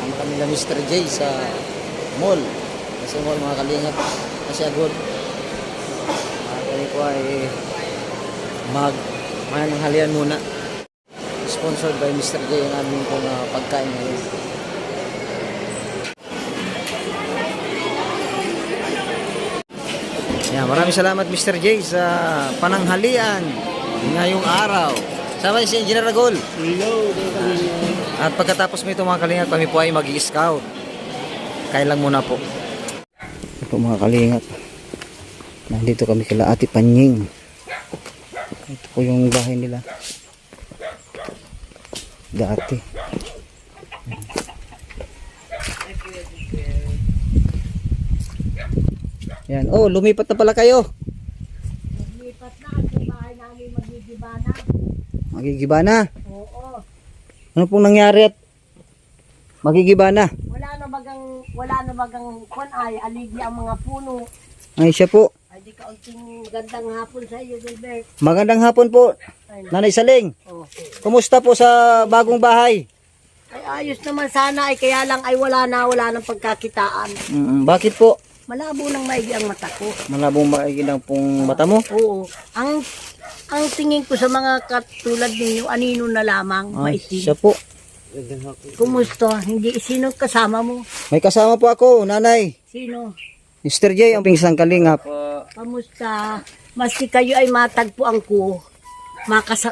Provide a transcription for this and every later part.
Sama kami na Mr. J sa mall. Kasi mall mga kalingap. Kasi agad. Kami po ay mananghalian muna. Sponsored by Mr. J ang aming pong pagkain ngayon. Yan, maraming salamat Mr. J sa pananghalian ngayong araw. Sama si Engineer Ragol. Hello. At pagkatapos mo ito mga kalingap, kami po ay mag-i-scout. Kain lang muna po. Ito po mga kalingap. Nandito kami kila Ate Panying. Ito po yung bahay nila. Dati. Yan. Oh, lumipat na pala kayo. Lumipat na at yung bahay namin magigiba na. Magigiba na. Oo. Ano pong nangyari at magigiba na? Wala na bagang kwan ay aligi ang mga puno. Ay siya po. Ay di ka unting gandang hapon sa iyo, Gilbert. Magandang hapon po. Nanay Saling. Oh. Kumusta po sa bagong bahay? Ay ayos naman sana ay kaya lang ay wala nang pagkakitaan. Bakit po? Malabo nang maigi ang mata ko. Malabong maiginang pong mata mo? Oo. Ang tingin ko sa mga katulad ninyo, anino na lamang, Ay, maitim. siya po. Kumusta? Hindi, sino kasama mo? May kasama po ako, nanay. Sino? Mr. J, ang pingsang kalingap. Kamusta? Maski kayo ay matagpuan ko,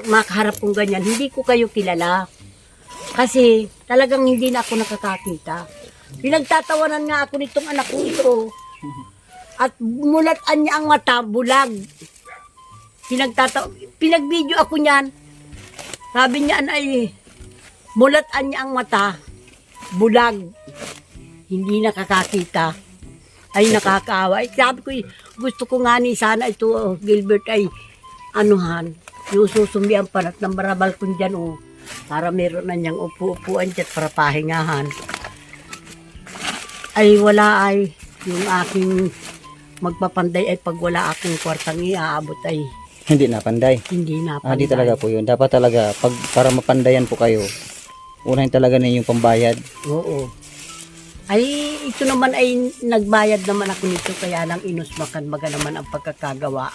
makaharap kong ganyan, hindi ko kayo kilala. Kasi talagang hindi na ako nakakakita. Pinagtatawanan nga ako nitong anak ko ito. At mulatan niya ang mata, bulag. Pinag-video ako niyan. Sabi niya ay, mulatan niya ang mata, bulag. Hindi nakakakita. Ay nakakaawa. Sabi ko, gusto ko nga ni sana ito, Gilbert, ay anuhan. Yung susumbihan panat ng marabal ko dyan, para meron na niyang upo-upuan dyan para pahingahan. Ay wala ay, yung aking magpapanday ay pag wala akong kwartang iaabot ay Hindi na panday. hindi na panday. Hindi talaga po yun. Dapat talaga, para mapandayan po kayo, unahin talaga ninyong pambayad. Oo. Ay, ito naman ay nagbayad naman ako nito kaya lang inusmakan baga naman ang pagkakagawa.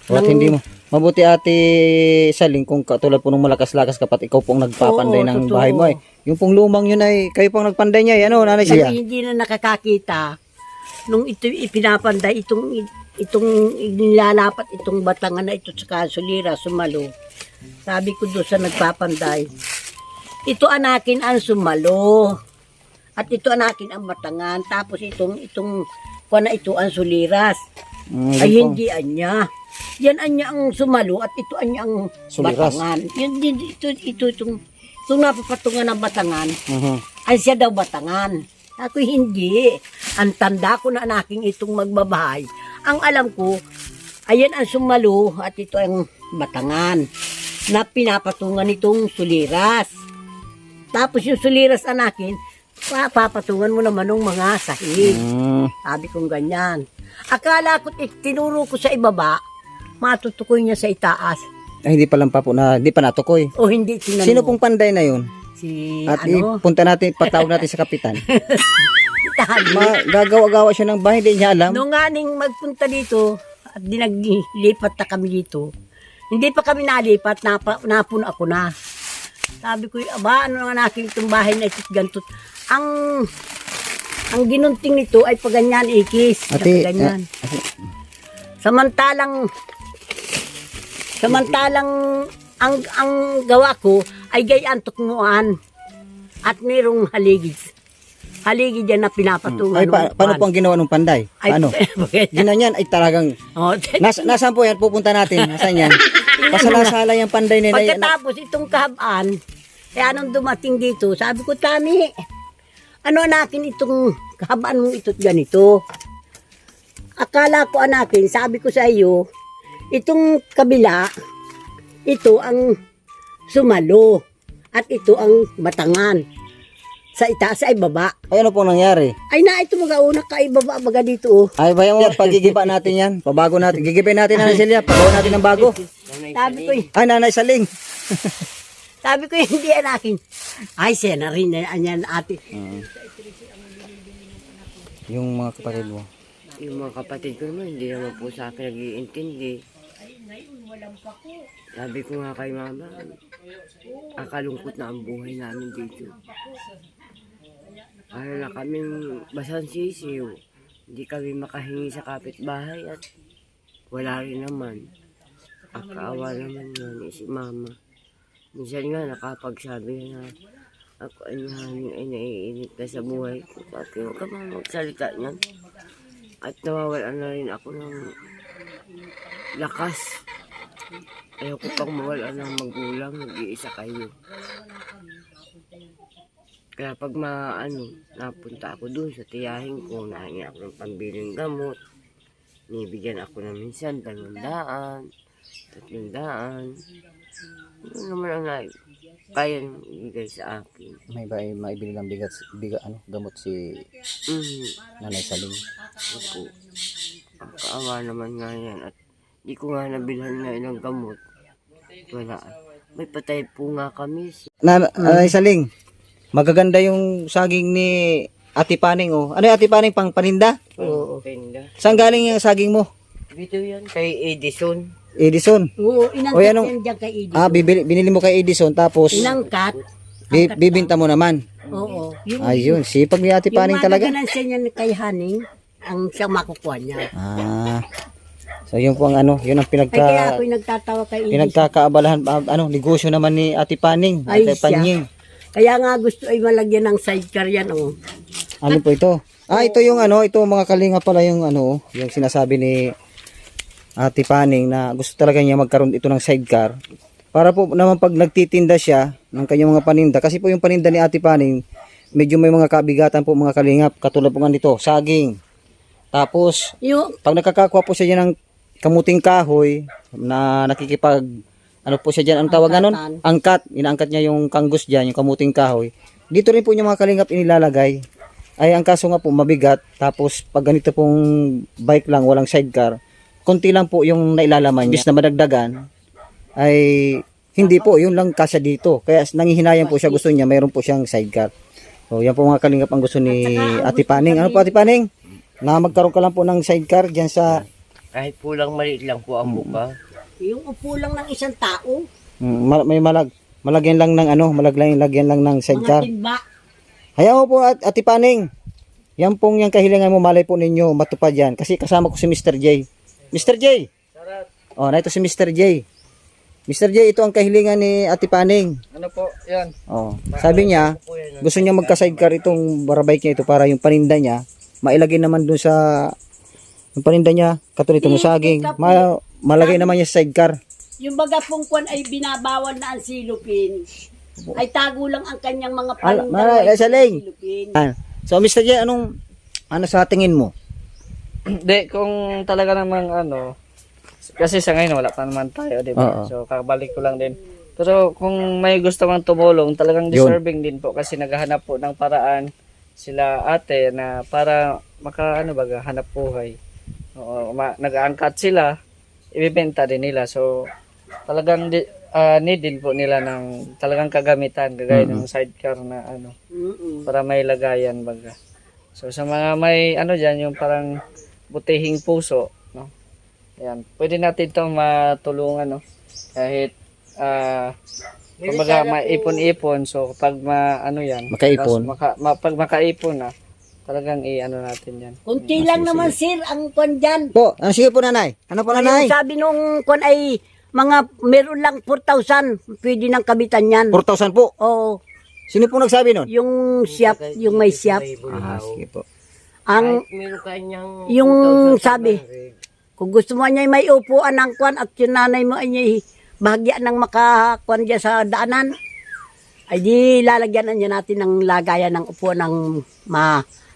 At hindi mo. Mabuti Ate Saling kung katulad po nung malakas-lakas kapat ikaw pong nagpapanday Oo, ng totoo. bahay mo ay. Yung pong lumang yun ay kayo pong nagpanday niya. Ano, nanay Kasi siya? hindi na nakakakita nung ito ipinapanday itong nilalapat itong batangan na ito sa sulira, sumalo. Sabi ko doon sa nagpapanday, ito anakin ang sumalo. At ito anakin ang batangan. Tapos itong kuha na ito ang suliras. Ay Yun po. hindi anya. Yan anya ang sumalo at ito anya ang Suliras. batangan. Yun din itong napapatungan ng batangan. Mhm. Ay siya daw batangan. Ako hindi. Ang tanda ko na anaking itong magbabahay. Ang alam ko, ayan ang sumalo at ito ang batangan na pinapatungan itong suliras. Tapos yung suliras anakin, papatungan mo naman ng mga sahig. Sabi kong ganyan. Akala ko, tinuro ko sa ibaba, matutukoy niya sa itaas. Ay, hindi pa lang pa po na, hindi pa natukoy. O hindi, tinanong Sino mo. pong panday na yun? Si, At ano? ipunta natin, patawag natin sa kapitan. Tali. Gagawa-gawa siya ng bahay, hindi niya alam. Nung aning magpunta dito, at naglipat na kami dito, hindi pa kami nalipat, napun ako na. Sabi ko, aba, ano nga nakin itong bahay na ito't gantot. Ang ginunting nito ay paganyan ikis. Ate, Ganyan. Samantalang ang gawa ko ay gayan tukmuan at mayroong haligid. Haligid yan na pinapatungan. Ay, paano po ang ginawa ng panday? Paano? Ginanyan ay talagang, Oh, nasaan po yan? Pupunta natin. Nasaan yan? Pasalasala yung panday nila. pagkatapos itong kahabaan, kaya nung dumating dito, sabi ko, Tami, ano anakin itong kahabaan mong ito't ganito? Akala ko anakin, sabi ko sa iyo, itong kabila, ito ang sumalo at ito ang batangan. Sa itaas ay baba. Ay, ano pong nangyari? Ay na, ito mag-auna ka, ibaba baga dito. Oh. Ay, bayan mo, pagigiba natin yan. Pabago natin. Gigibay natin, Nanay Celia. Pagawa natin ng bago. Sabi ko, Ay, Nanay Saling. Sabi ko, hindi yan akin. Ay, siya na rin yan ate. Yung mga kapatid mo. Yung mga kapatid ko naman, hindi naman po sa akin nag-iintindi. Sabi ko nga kay mama, akalungkot na ang buhay namin dito. Para na kaming basang sisiw. Hindi kami makahingi sa kapitbahay at wala rin naman. Akaawa naman nga ni si mama. Minsan nga nakapagsabi na ako ay naiinit na sa buhay ko. Sabi huwag ka mga magsalita niyan. At nawawalan na rin ako ng lakas. Ayaw ko pang mawala ng magulang, nag-iisa kayo. Kaya pag napunta ako dun sa tiyahin ko, nahingi ako ng pambiling gamot. Nibigyan ako ng minsan, 200, 300. Ano naman ang kaya nang ibigay sa akin. May ba ay maibili ng gamot si Nanay Saling? Opo. Ang kaawa naman nga yan. At di ko nga nabilhan nga ng gamot. Wala. May patay po nga kami. Nanay Saling, magaganda yung saging ni Ate Paning, oh. Ano yung Ate Paning, pang paninda? Oo. Tinda. Saan galing yung saging mo? Dito yan. Kay Edison. Edison. Oo, O, inangkat yan ang- yan dyan kay Edison. Binili mo kay Edison, tapos Inangkat. bibinta mo naman. Oo. Ayun, sipag ni Ate Paning talaga. Yung mga niya kay Haning, ang siyang makukuha niya. So yun po ang yun ang Ay, kaya ako'y nagtatawa kay Edison. pinagkakaabalahan, negosyo naman ni Ate Paning, Ay, Ate siya. Panying. Kaya nga gusto ay malagyan ng sidecar yan, oh. Ano po ito? Ito yung ito mga kalinga pala yung yung sinasabi ni Ate Paning na gusto talaga niya magkaroon ito ng sidecar. Para po naman pag nagtitinda siya ng kanyang mga paninda, kasi po yung paninda ni Ate Paning, medyo may mga kabigatan po mga kalingap, katulad po nga nito, saging. Tapos, Yung, pag nakakakuha po siya dyan ng kamuting kahoy, na nakikipag, po siya dyan, ang tawag nun? Angkat. Inaangkat niya yung kanggos dyan, yung kamuting kahoy. Dito rin po yung mga kalingap inilalagay. Ay, ang kaso nga po, mabigat. Tapos, pag ganito pong bike lang, walang sidecar, konti lang po yung nailalaman niya. Bis na madagdagan, ay hindi po, yun lang kasya dito. Kaya nangihinayang po siya, gusto niya, mayroon po siyang sidecar. So, yan po mga kalingap ang gusto ni Ate Paning. Ano po Ate Paning? Na magkaroon ka lang po ng sidecar dyan sa Kahit po lang maliit lang po ang buka. yung upo lang ng isang tao, may malagyan lang ng lagyan lang ng mga sidecar. timba. Hayaan mo po Ate Paning. Yan pong yung kahilingan mo, malay po ninyo matupad yan. Kasi kasama ko si Mr. J. Mr. J! Oh, na ito si Mr. J. Mr. J, ito ang kahilingan ni Ate Paning. Ano po? Yan. Oh, sabi niya, gusto niya magka-sidecar itong barabike niya ito para yung paninda niya, mailagay naman dun sa yung paninda niya, katulad itong saging, malagay naman niya sa sidecar. Yung baga pong kwan ay binabawal na ang silupin. Ay tago lang ang kanyang mga paninda. Saling. Silupin. So Mr. J, ano sa tingin mo? Hindi, kung talaga namang kasi sa ngayon wala pa naman tayo, di ba? Oo. So, kakabalik ko lang din. Pero kung may gusto mang tumulong, talagang deserving din po kasi naghahanap po ng paraan sila ate na para hanap buhay. Oo, nag-aangkat sila, ibibenta din nila. So, talagang need din po nila ng talagang kagamitan, kagaya ng sidecar na para may lagayan baga. So, sa mga may dyan, yung parang butihing puso, no? Ayan, pwede natin itong matulungan, no? Kahit kumbaga maipon-ipon, so pag Makaipon. pag makaipon na, talagang natin yan. Kunti lang naman sir ang kwan dyan. Po, sige po nanay. Ano po nanay? Yung sabi nung kwan ay meron lang 4,000 pwede nang kabitan yan. 4,000 po. Oo, Sino po nagsabi nun? yung siyap, yung may siyap. Sige po. Ang Meron kanyang yung sabi, kung gusto mo niya may upuan ng kwan at yung nanay mo ay bahagya ng makakwan dyan sa daanan, ay di lalagyan niya natin ng lagayan ng upuan ng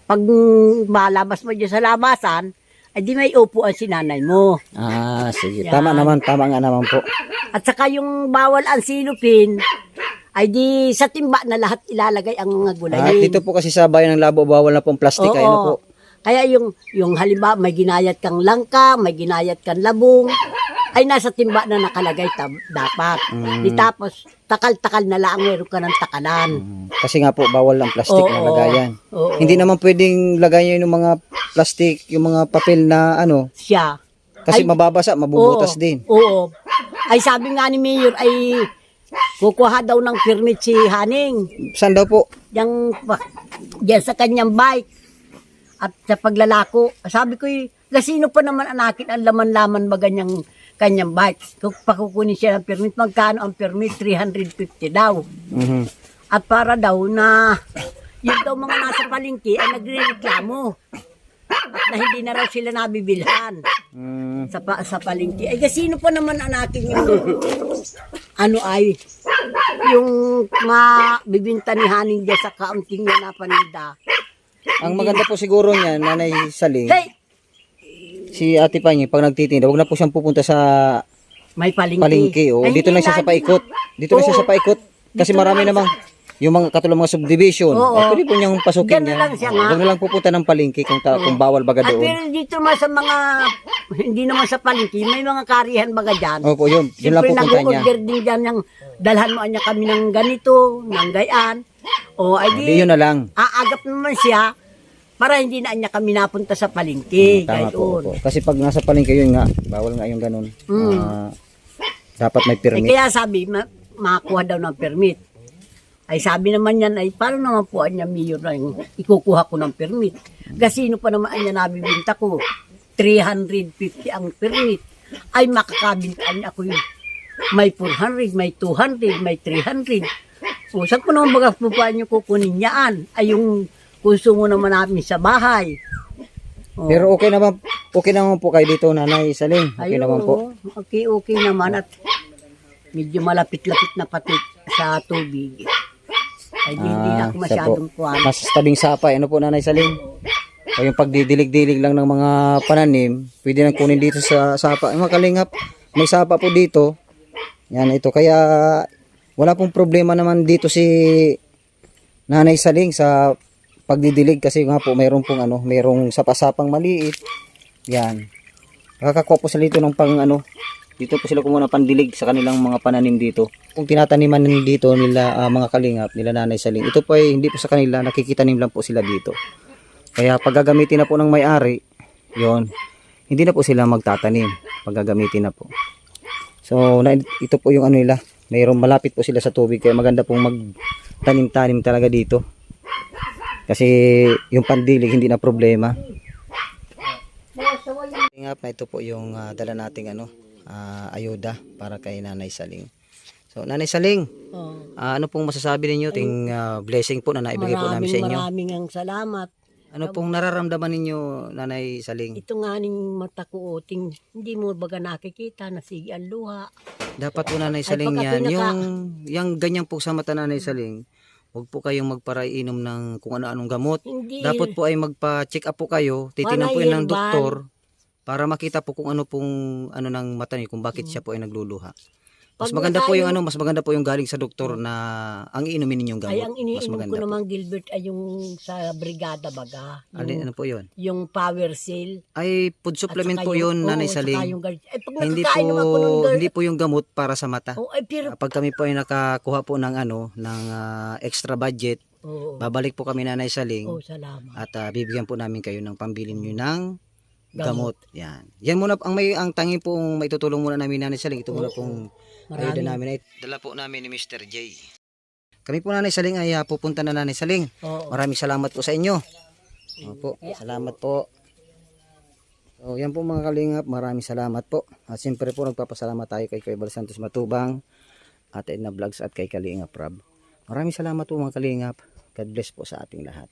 pag malabas mo dyan sa labasan, ay di may upuan si nanay mo. Sige. Yan. Tama nga naman po. At saka yung bawal ang silupin, ay di sa timba na lahat ilalagay ang mga gulayin. Dito po kasi sa bayan ng Labo, bawal na pong plastic. Oo. Ayun po. Kaya yung halimbawa may ginayat kang langka, may ginayat kang labong, ay nasa timba na nakalagay dapat. Di tapos, takal-takal na lang, meron ka ng takalan. Kasi nga po, bawal ang plastic na Oo. lagayan. Oo. Hindi naman pwedeng lagayan yung mga plastic, yung mga papel na ano, Siya. kasi Ay, mababasa, mabubutas oo, din. Oo. Ay sabi nga ni Mayor ay kukuha daw ng permit si Haning. Saan daw po? Diyan sa kanyang bike. At sa paglalako. Sabi ko, gasino pa naman anakin ang laman-laman ba kanyang bike. Kung pakukunin siya ng permit, magkano ang permit? 350 daw. Mhm. At para daw na yun daw mga nasa palengke ay nagrereklamo. At na hindi na raw sila nabibilhan Mm. sa palengke. Ay gasino pa naman anakin yung ano ay yung mabibinta ni Haning dyan sa kaunting niya na paninda. Ang maganda po siguro niyan, Nanay Saling, Hey! si Ate Panyi, pag nagtitinda, wag na po siyang pupunta sa May palengke. palengke. O, Ay, dito lang hindi siya sa lagi paikot. Dito lang siya Oo. sa paikot. Kasi Dito marami lang namang, yung mga katulad mga subdivision, Oo. ay, pwede po niyang pasukin Diyan na yan. lang siya nga. Huwag na lang pupunta ng palengke kung bawal baga At doon. pero dito naman sa mga, hindi naman sa palengke, may mga karihan baga dyan. Opo, yun. Yun lang Siyempre pupunta niya. nag-order din dyan ng dalhan mo niya kami ng ganito, ng gayan. O ay Hindi yun na lang. aagap naman siya para hindi na niya kami napunta sa palengke. Tama po, Gayon. opo. Kasi pag nasa palengke yun nga, bawal nga yung ganun. Dapat may Eh, permit. kaya sabi, makakuha daw ng permit. Ay sabi naman yan, ay paano naman po niya Mayor na yung ikukuha ko ng permit. Gasino pa naman niya nabibinta ko. 350 ang permit. Ay makakabintaan niya ako yun. May 400, may 200, may 300. O saan ko naman baga po pa niyo kukunin niyaan? Ay yung konsumo naman namin sa bahay. O, Pero okay naman po kayo dito, Nanay Saling. Okay naman po. Okay naman at medyo malapit-lapit na pati sa tubig. Ay hindi na ako siya masyadong po. kuwan. Mas tabing sapay. Ano po, Nanay Saling? O yung pagdidilig-dilig lang ng mga pananim, pwede nang kunin dito sa sapa. Yung mga kalingap, may sapa po dito. Yan, ito. Kaya wala pong problema naman dito si Nanay Saling sa pagdidilig kasi nga po mayroong pong mayroong sapa-sapang maliit. Yan. Kakakuha po sila dito ng dito po sila kumuha ng pandilig sa kanilang mga pananim dito. Kung tinataniman dito nila mga kalingap, nila Nanay Saling, ito po ay hindi po sa kanila, nakikitanim lang po sila dito. Kaya pag gagamitin na po ng may-ari, yon, hindi na po sila magtatanim pag gagamitin na po. So, ito po yung nila, mayroong malapit po sila sa tubig, kaya maganda pong magtanim-tanim talaga dito. Kasi yung pandilig hindi na problema. Kalingap na ito po yung dala nating ayuda para kay Nanay Saling. So, Nanay Saling, ano pong masasabi ninyo? Ting blessing po na naibigay po namin sa inyo. Maraming ang salamat. Ano pong nararamdaman ninyo, Nanay Saling? Ito nga ning mata ko, hindi mo baga nakikita, nasigi ang luha. Dapat po, Nanay Saling, pagka yan. Yung ganyan po sa mata, Nanay Saling, huwag po kayong magparainom ng kung ano-anong gamot. Hindi. Dapat po ay magpa-check up po kayo. Titingnan po yun ng doktor para makita po kung ano pong ng mata niyo, kung bakit siya po ay nagluluha. Mas Pag maganda po yung nakain- mas maganda po yung galing sa doktor na ang iinumin ninyong gamot. Ay, ang Mas iniinom maganda ko po. naman, Gilbert, ay yung sa brigada baga. Ano po yun? Yung power seal. Ay, food supplement At po saka yun, oo, Nanay saka Saling. yung ay, pag Hindi nakakain naman ako ng hindi po yung gamot para sa mata. Oh, ay, pero, Pag kami po ay nakakuha po ng extra budget, oo, babalik po kami, Nanay Saling, salamat. at bibigyan po namin kayo ng pambili niyo ng gamot. Yan. Yan muna ang tanging pong maitutulong muna namin, Nanay Saling. Ito muna pong ayuda namin. Dala po namin ni Mr. J. Kami po, Nanay Saling, ay pupunta na, Nanay Saling. Oo. Maraming salamat po sa inyo. Opo, salamat po. So, yan po mga kalingap, maraming salamat po. At siyempre po nagpapasalamat tayo kay Kuya Bal Santos Matubang, at Edna Vlogs at kay Kalingap Rob. Maraming salamat po mga kalingap. God bless po sa ating lahat.